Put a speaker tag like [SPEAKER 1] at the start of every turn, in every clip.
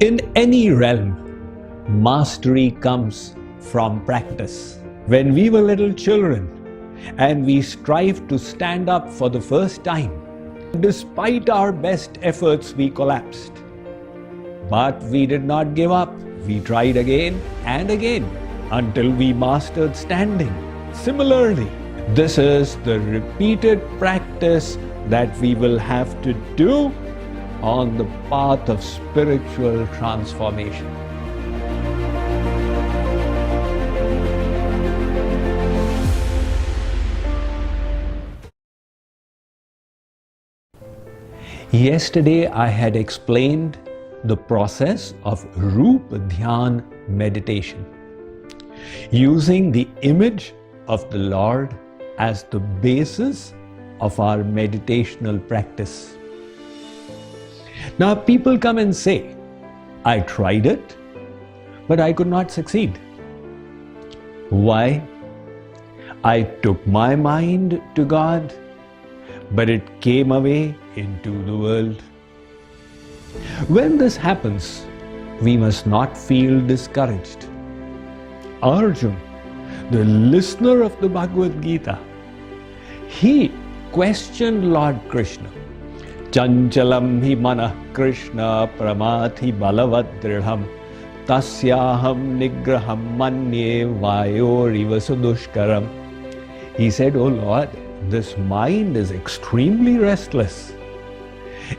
[SPEAKER 1] In any realm, mastery comes from practice. When we were little children and we strive to stand up for the first time, despite our best efforts, we collapsed. But we did not give up. We tried again and again until we mastered standing. Similarly, this is the repeated practice that we will have to do on the path of spiritual transformation. Yesterday I had explained the process of Rupa Dhyan meditation, using the image of the Lord as the basis of our meditational practice. Now people come and say, I tried it, but I could not succeed. Why? I took my mind to God, but it came away into the world. When this happens, we must not feel discouraged. Arjuna, the listener of the Bhagavad Gita, he questioned Lord Krishna. Chanchalam hi manah Krishna pramathi balavadriham tasyaham nigraham manye vayoriva sudushkaram. He said, "Oh Lord, this mind is extremely restless.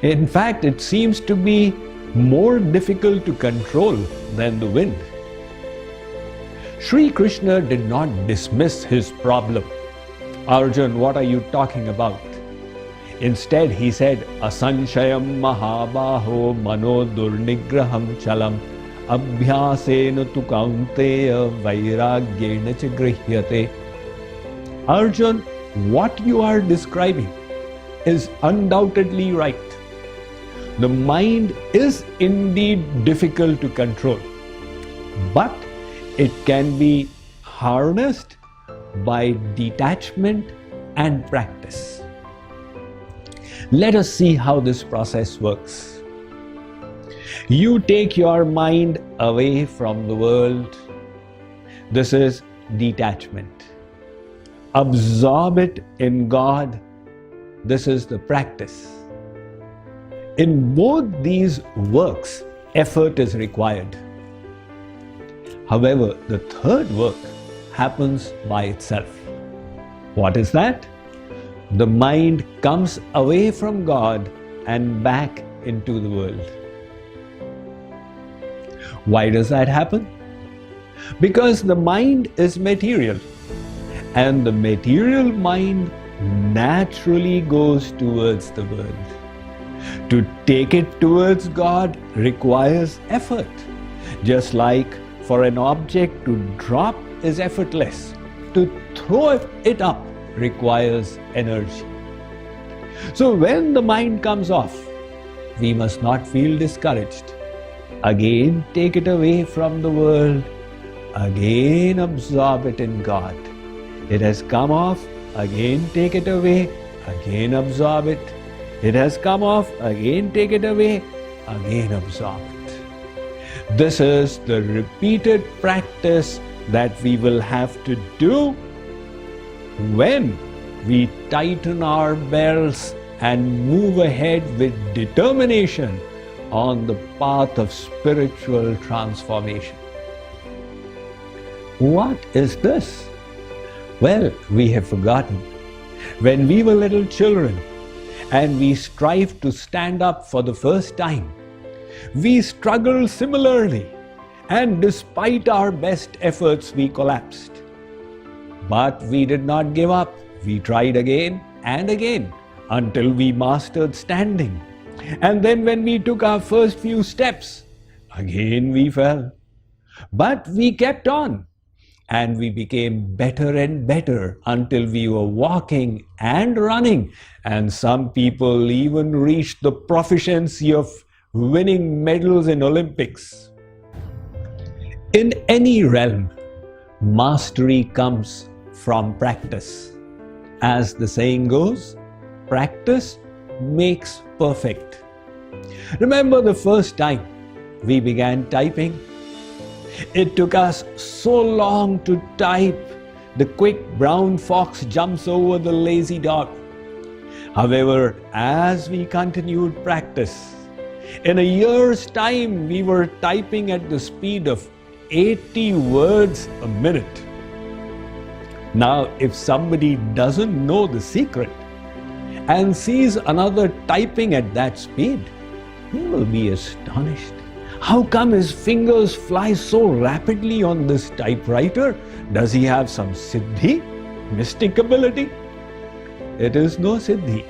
[SPEAKER 1] In fact, it seems to be more difficult to control than the wind." Sri Krishna did not dismiss his problem. Arjuna, what are you talking about? Instead, he said, Asanshayam mahabaho mano durnigraham chalam abhyasena tu kaunteya vairagyena cha grihyate. Arjuna, what you are describing is undoubtedly right. The mind is indeed difficult to control, but it can be harnessed by detachment and practice. Let us see how this process works. You take your mind away from the world. This is detachment. Absorb it in God. This is the practice. In both these works, effort is required. However, the third work happens by itself. What is that? The mind comes away from God and back into the world. Why does that happen? Because the mind is material, and the material mind naturally goes towards the world. To take it towards God requires effort, just like for an object to drop is effortless, to throw it up requires energy. So when the mind comes off, we must not feel discouraged. Again, take it away from the world. Again, absorb it in God. It has come off. Again, take it away. Again, absorb it. It has come off. Again, take it away. Again, absorb it. This is the repeated practice that we will have to do when we tighten our belts and move ahead with determination on the path of spiritual transformation. What is this? Well, we have forgotten. When we were little children and we strive to stand up for the first time, we struggled similarly, and despite our best efforts, we collapsed. But we did not give up. We tried again and again until we mastered standing. And then when we took our first few steps, again we fell. But we kept on, and we became better and better until we were walking and running, and some people even reached the proficiency of winning medals in Olympics. In any realm, mastery comes from practice. As the saying goes, practice makes perfect. Remember the first time we began typing. It took us so long to type. The quick brown fox jumps over the lazy dog. However, as we continued practice, in a year's time, we were typing at the speed of 80 words a minute. Now, if somebody doesn't know the secret and sees another typing at that speed, he will be astonished. How come his fingers fly so rapidly on this typewriter? Does he have some siddhi, mystic ability? It is no siddhi.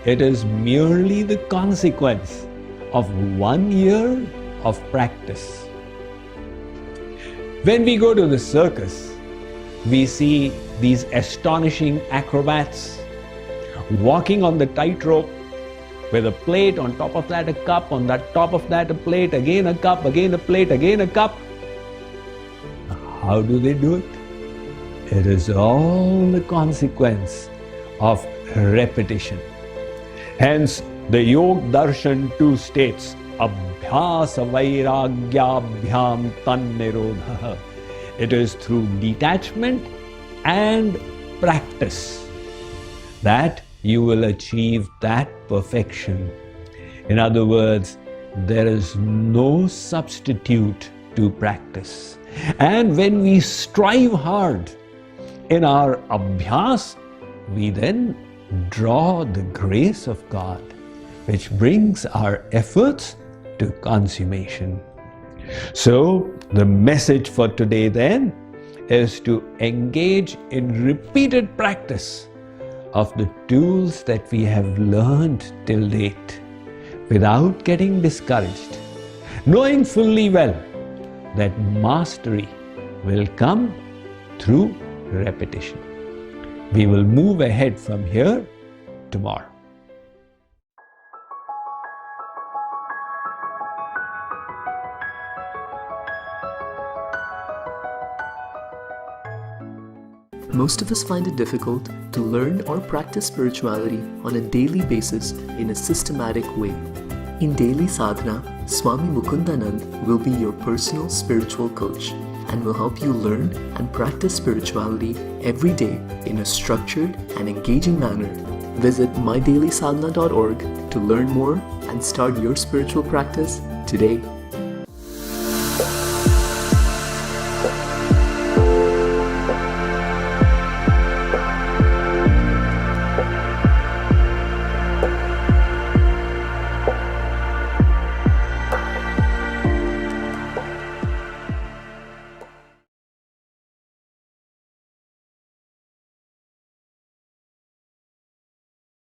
[SPEAKER 1] It is merely the consequence of 1 year of practice. When we go to the circus, we see these astonishing acrobats walking on the tightrope with a plate, on top of that a cup, on that top of that a plate, again a cup, again a plate, again a cup. How do they do it? It is all the consequence of repetition. Hence, the Yoga Darshan 2 states, Abhyasa Vairagyabhyam Tannirodha. It is through detachment and practice that you will achieve that perfection. In other words, there is no substitute to practice. And when we strive hard in our abhyas, we then draw the grace of God, which brings our efforts to consummation. So, the message for today then is to engage in repeated practice of the tools that we have learned till date without getting discouraged, knowing fully well that mastery will come through repetition. We will move ahead from here tomorrow.
[SPEAKER 2] Most of us find it difficult to learn or practice spirituality on a daily basis in a systematic way. In Daily Sadhana, Swami Mukundanand will be your personal spiritual coach and will help you learn and practice spirituality every day in a structured and engaging manner. Visit mydailysadhana.org to learn more and start your spiritual practice today.